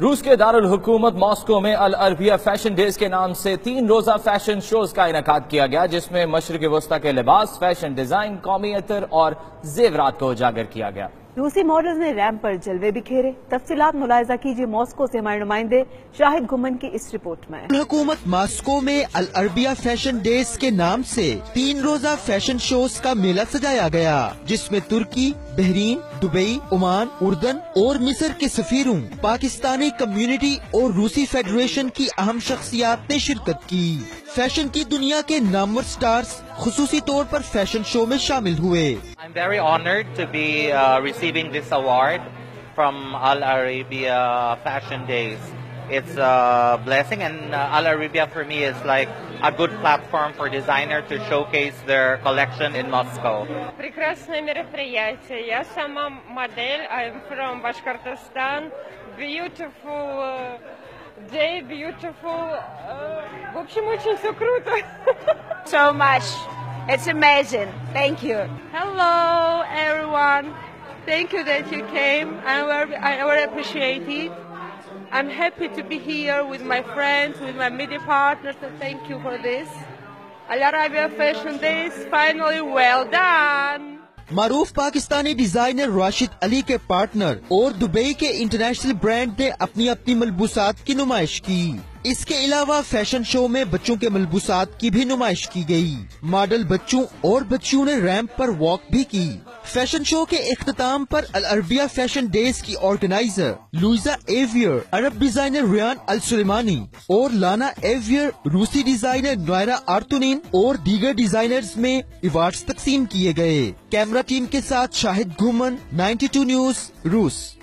روس کے دارالحکومت ماسکو میں العربیبیہ فیشن ڈیز کے نام سے 3 روزہ فیشن شوز کا انعقاد کیا گیا، جس میں مشرق وسطی کے لباس، فیشن ڈیزائن، قومی عطر اور زیورات کو اجاگر کیا گیا۔ روسی ماڈلز نے ریمپ پر جلوے بکھیرے۔ تفصیلات ملاحظہ کیجیے ماسکو سے ہمارے نمائندے شاہد گھمن کی اس رپورٹ میں۔ الحکومت ماسکو میں العربیبیہ فیشن ڈیز کے نام سے 3 روزہ فیشن شوز کا میلہ سجایا گیا، جس میں ترکی، بحرین، دبئی، عمان، اردن اور مصر کے سفیروں، پاکستانی کمیونٹی اور روسی فیڈریشن کی اہم شخصیات نے شرکت کی۔ فیشن کی دنیا کے نامور سٹارز خصوصی طور پر فیشن شو میں شامل ہوئے۔ I'm very honored to be receiving this award from العربیبیہ Fashion Days. It's a blessing, and العربیبیہ for me is like a good platform for designers to showcase their collection in Moscow. Прекрасное мероприятие. Я сама модель. I'm from Bashkortostan. Beautiful day, beautiful. В общем, очень все круто. So much. It's amazing. Thank you. Hello, everyone. Thank you that you came. I very appreciate it. I'm happy to be here with my friends, with my media partners. So thank you for this. العربیبیہ Fashion Days, finally well done. معروف Pakistani designer Rashid علی کے partner اور Dubai کے international brand نے اپنی اپنی ملبوسات کی نمائش کی۔ اس کے علاوہ فیشن شو میں بچوں کے ملبوسات کی بھی نمائش کی گئی۔ ماڈل بچوں اور بچیوں نے ریمپ پر واک بھی کی۔ فیشن شو کے اختتام پر العربیبیہ فیشن ڈیز کی آرگنائزر لوئزا ایویئر، عرب ڈیزائنر ریان السلیمانی اور لانا ایویئر، روسی ڈیزائنر نوائرا آرتونین اور دیگر ڈیزائنرز میں ایوارڈز تقسیم کیے گئے۔ کیمرہ ٹیم کے ساتھ شاہد گھمن، 92 نیوز، روس۔